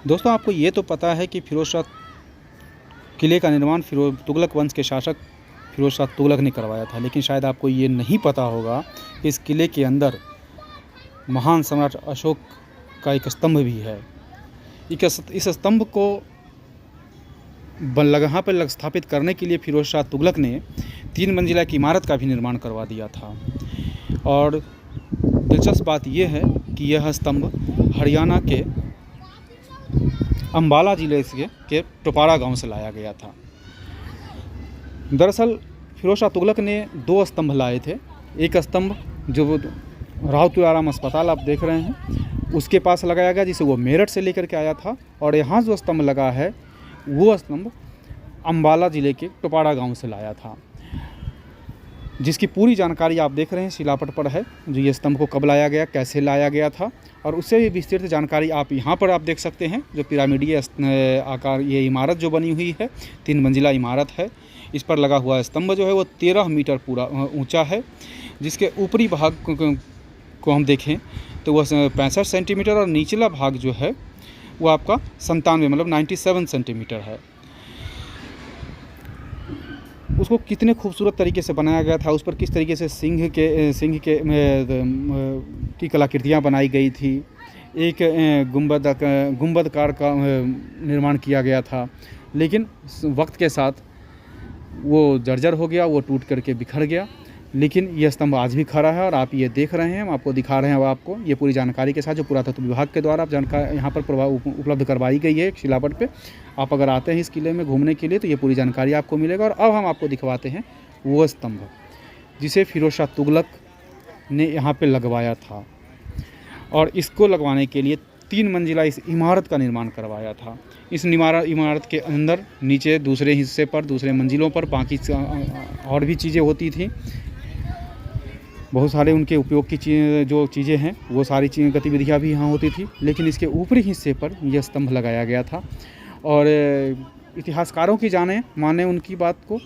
दोस्तों, आपको ये तो पता है कि फिरोज शाह किले का निर्माण तुगलक वंश के शासक फिरोज शाह तुगलक ने करवाया था, लेकिन शायद आपको ये नहीं पता होगा कि इस किले के अंदर महान सम्राट अशोक का एक स्तंभ भी है। इस स्तंभ को यहाँ पर स्थापित करने के लिए फिरोज शाह तुगलक ने 3 मंजिला की इमारत का भी निर्माण करवा दिया था। और दिलचस्प बात यह है कि यह स्तंभ हरियाणा के अम्बाला जिले के टोपारा गांव से लाया गया था। दरअसल फिरोज शाह तुगलक ने 2 स्तंभ लाए थे। एक स्तंभ जो राव तुलाराम अस्पताल आप देख रहे हैं उसके पास लगाया गया, जिसे वो मेरठ से लेकर के आया था। और यहाँ जो स्तंभ लगा है वो स्तंभ अम्बाला ज़िले के टोपारा गांव से लाया था, जिसकी पूरी जानकारी आप देख रहे हैं शिलापट पर है। जो ये स्तंभ को कब लाया गया, कैसे लाया गया था, और उससे भी विस्तृत जानकारी आप यहाँ पर आप देख सकते हैं। जो पिरामिडीय आकार ये इमारत जो बनी हुई है, 3 मंजिला इमारत है। इस पर लगा हुआ स्तंभ जो है वो 13 मीटर पूरा ऊंचा है, जिसके ऊपरी भाग को हम देखें तो वह 65 सेंटीमीटर और निचला भाग जो है वो आपका 97 मतलब 97 सेंटीमीटर है। उसको कितने खूबसूरत तरीके से बनाया गया था, उस पर किस तरीके से सिंह की कलाकृतियाँ बनाई गई थी। एक गुंबदकार का निर्माण किया गया था, लेकिन वक्त के साथ वो जर्जर हो गया, वो टूट करके बिखर गया। लेकिन यह स्तंभ आज भी खड़ा है और आप ये देख रहे हैं, हम आपको दिखा रहे हैं। आपको ये पूरी जानकारी के साथ जो पुरातत्व विभाग के द्वारा आप जानकारी यहाँ पर उपलब्ध करवाई गई है शिलापट पे। आप अगर आते हैं इस किले में घूमने के लिए तो ये पूरी जानकारी आपको मिलेगा। और अब हम आपको दिखवाते हैं वो स्तंभ जिसे फिरोज शाह तुगलक ने यहाँ पर लगवाया था, और इसको लगवाने के लिए 3 मंजिला इस इमारत का निर्माण करवाया था। इस इमारत के अंदर नीचे दूसरे हिस्से पर, दूसरे मंजिलों पर बाकी और भी चीज़ें होती थी। बहुत सारे उनके उपयोग की जो चीज़ें हैं वो सारी गतिविधियाँ भी यहाँ होती थी, लेकिन इसके ऊपरी हिस्से पर यह स्तंभ लगाया गया था। और इतिहासकारों की माने उनकी बात को,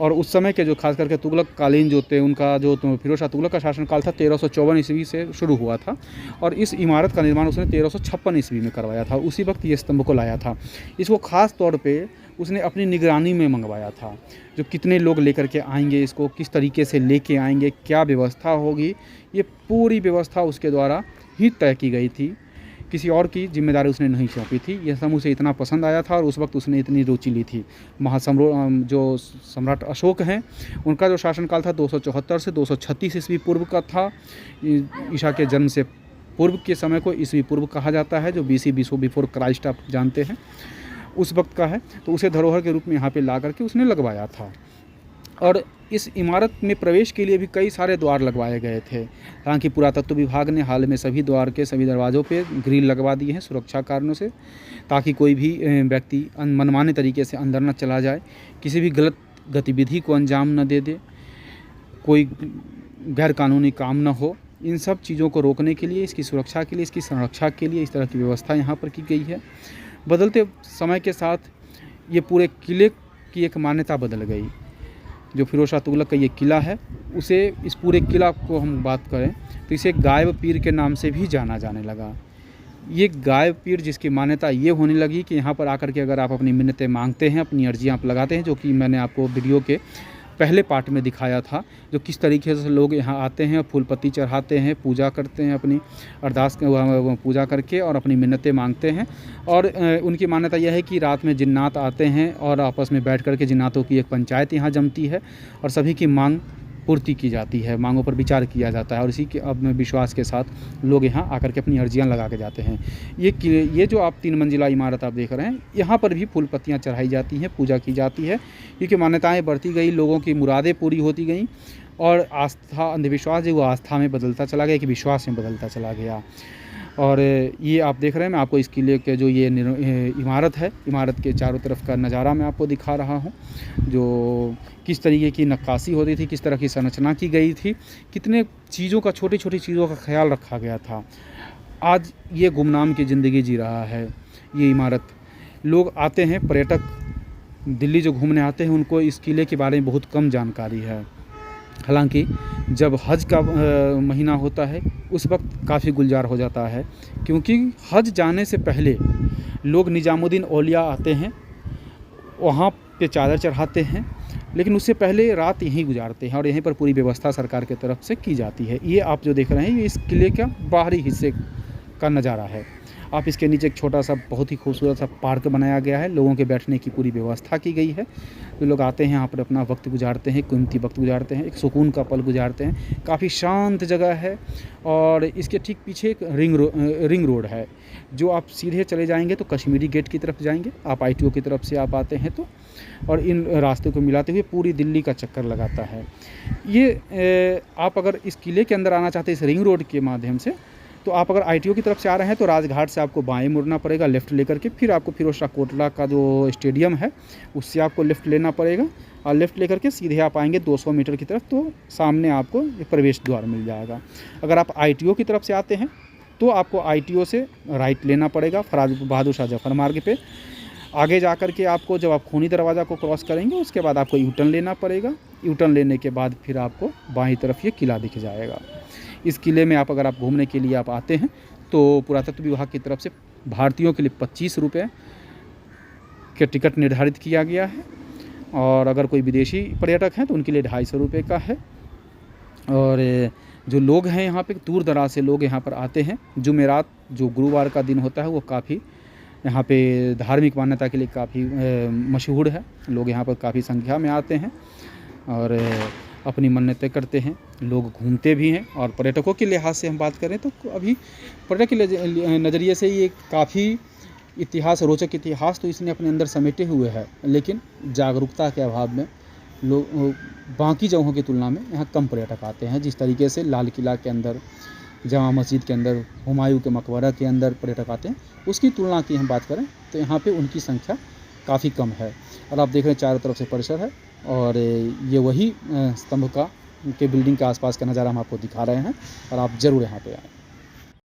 और उस समय के जो खास करके तुगलक कालीन जो थे, उनका जो फिरोज शाह तुगलक का शासनकाल था 1354 ईस्वी से शुरू हुआ था, और इस इमारत का निर्माण उसने 1356 ईस्वी में करवाया था। उसी वक्त ये स्तंभ को लाया था। इसको खास तौर पे उसने अपनी निगरानी में मंगवाया था। जो कितने लोग लेकर के आएंगे, इसको किस तरीके से लेके आएंगे, क्या व्यवस्था होगी, ये पूरी व्यवस्था उसके द्वारा ही तय की गई थी। किसी और की जिम्मेदारी उसने नहीं सौंपी थी। यह स्तंभ उसे इतना पसंद आया था और उस वक्त उसने इतनी रुचि ली थी। जो सम्राट अशोक हैं उनका जो शासनकाल था 274 से 236 ईस्वी पूर्व का था। ईसा के जन्म से पूर्व के समय को ईस्वी पूर्व कहा जाता है, जो BC बिफोर क्राइस्ट आप जानते हैं, उस वक्त का है। तो उसे धरोहर के रूप में यहाँ पे ला करके उसने लगवाया था। और इस इमारत में प्रवेश के लिए भी कई सारे द्वार लगवाए गए थे। हालांकि पुरातत्व विभाग ने हाल में सभी दरवाज़ों पे ग्रिल लगवा दिए हैं सुरक्षा कारणों से, ताकि कोई भी व्यक्ति मनमाने तरीके से अंदर न चला जाए, किसी भी गलत गतिविधि को अंजाम न दे, कोई गैर कानूनी काम न हो। इन सब चीज़ों को रोकने के लिए, इसकी सुरक्षा के लिए, इसकी संरक्षा के लिए इस तरह की व्यवस्था यहाँ पर की गई है। बदलते समय के साथ ये पूरे किले की एक मान्यता बदल गई। जो फिरोज शाह तुगलक का ये किला है, उसे इस पूरे किला को हम बात करें तो इसे गायब पीर के नाम से भी जाना जाने लगा। ये गायब पीर जिसकी मान्यता ये होने लगी कि यहाँ पर आकर के अगर आप अपनी मिन्नतें मांगते हैं, अपनी अर्जियाँ आप लगाते हैं, जो कि मैंने आपको वीडियो के पहले पार्ट में दिखाया था, जो किस तरीके से लोग यहाँ आते हैं, फूल पत्ती चढ़ाते हैं, पूजा करते हैं, अपनी अरदास पूजा करके और अपनी मिन्नतें मांगते हैं। और उनकी मान्यता यह है कि रात में जिन्नात आते हैं और आपस में बैठ करके जिन्नातों की एक पंचायत यहाँ जमती है और सभी की मांग पूर्ति की जाती है, मांगों पर विचार किया जाता है, और इसी के अब विश्वास के साथ लोग यहाँ आकर के अपनी अर्जियाँ लगा के जाते हैं। ये जो आप 3 मंजिला इमारत आप देख रहे हैं, यहाँ पर भी फूल पत्तियाँ चढ़ाई जाती हैं, पूजा की जाती है, क्योंकि मान्यताएं बढ़ती गई, लोगों की मुरादें पूरी होती गईं, और आस्था अंधविश्वास जो वो आस्था में बदलता चला गया, कि विश्वास में बदलता चला गया। और ये आप देख रहे हैं, मैं आपको इस किले के जो ये इमारत है, इमारत के चारों तरफ का नज़ारा मैं आपको दिखा रहा हूँ। जो किस तरीके की नक्काशी होती थी, किस तरह की संरचना की गई थी, कितने चीज़ों का, छोटी छोटी चीज़ों का ख्याल रखा गया था। आज ये गुमनाम की ज़िंदगी जी रहा है ये इमारत। लोग आते हैं, पर्यटक दिल्ली जो घूमने आते हैं, उनको इस किले के बारे में बहुत कम जानकारी है। हालांकि जब हज का महीना होता है उस वक्त काफ़ी गुलजार हो जाता है, क्योंकि हज जाने से पहले लोग निजामुद्दीन औलिया आते हैं, वहाँ पे चादर चढ़ाते हैं, लेकिन उससे पहले रात यहीं गुजारते हैं और यहीं पर पूरी व्यवस्था सरकार की तरफ से की जाती है। ये आप जो देख रहे हैं ये इस किले का बाहरी हिस्से का नज़ारा है। आप इसके नीचे एक छोटा सा बहुत ही खूबसूरत सा पार्क बनाया गया है, लोगों के बैठने की पूरी व्यवस्था की गई है। तो लोग आते हैं यहाँ पर अपना वक्त गुजारते हैं, कीमती वक्त गुजारते हैं, एक सुकून का पल गुजारते हैं। काफ़ी शांत जगह है और इसके ठीक पीछे एक रिंग रोड है, जो आप सीधे चले जाएंगे तो कश्मीरी गेट की तरफ जाएंगे, आप ITO की तरफ से आप आते हैं तो, और इन रास्तों को मिलाते हुए पूरी दिल्ली का चक्कर लगाता है ये। आप अगर इस किले के अंदर आना चाहते हैं इस रिंग रोड के माध्यम से, तो आप अगर ITO की तरफ से आ रहे हैं तो राजघाट से आपको बाएं मुड़ना पड़ेगा लेफ़्ट लेकर के, फिर आपको फिरोज शाह कोटला का जो स्टेडियम है उससे आपको लेफ़्ट लेना पड़ेगा और लेफ़्ट लेकर के सीधे आप आएंगे 200 मीटर की तरफ, तो सामने आपको एक प्रवेश द्वार मिल जाएगा। अगर आप ITO की तरफ से आते हैं तो आपको ITO से राइट लेना पड़ेगा फराज बहादुर शाह जफर मार्ग पे। आगे जा कर के आपको जब आप खूनी दरवाज़ा को क्रॉस करेंगे उसके बाद आपको U-टर्न लेना पड़ेगा। U-टर्न लेने के बाद फिर आपको बाईं तरफ ये किला दिख जाएगा। इस किले में अगर आप घूमने के लिए आप आते हैं तो पुरातत्व विभाग की तरफ से भारतीयों के लिए 25 रुपये के टिकट निर्धारित किया गया है, और अगर कोई विदेशी पर्यटक हैं तो उनके लिए 250 रुपये का है। और जो लोग हैं यहाँ पे दूर दराज से लोग यहाँ पर आते हैं। जुमेरात जो गुरुवार का दिन होता है वो काफ़ी यहाँ पे धार्मिक मान्यता के लिए काफ़ी मशहूर है। लोग यहाँ पर काफ़ी संख्या में आते हैं और अपनी मन्नतें करते हैं, लोग घूमते भी हैं। और पर्यटकों के लिहाज से हम बात करें तो अभी पर्यटक के नज़रिए से ये काफ़ी इतिहास, रोचक इतिहास तो इसने अपने अंदर समेटे हुए है, लेकिन जागरूकता के अभाव में लोग बाकी जगहों की तुलना में यहाँ कम पर्यटक आते हैं। जिस तरीके से लाल किला के अंदर, जामा मस्जिद के अंदर, हुमायूं के मकबरा के अंदर पर्यटक आते हैं, उसकी तुलना की हम बात करें तो यहाँ पे उनकी संख्या काफ़ी कम है। और आप देख रहे हैं चारों तरफ से परिसर है और ये वही स्तंभ का के बिल्डिंग के आसपास का नज़ारा हम आपको दिखा रहे हैं, और आप ज़रूर यहाँ पे आएँ।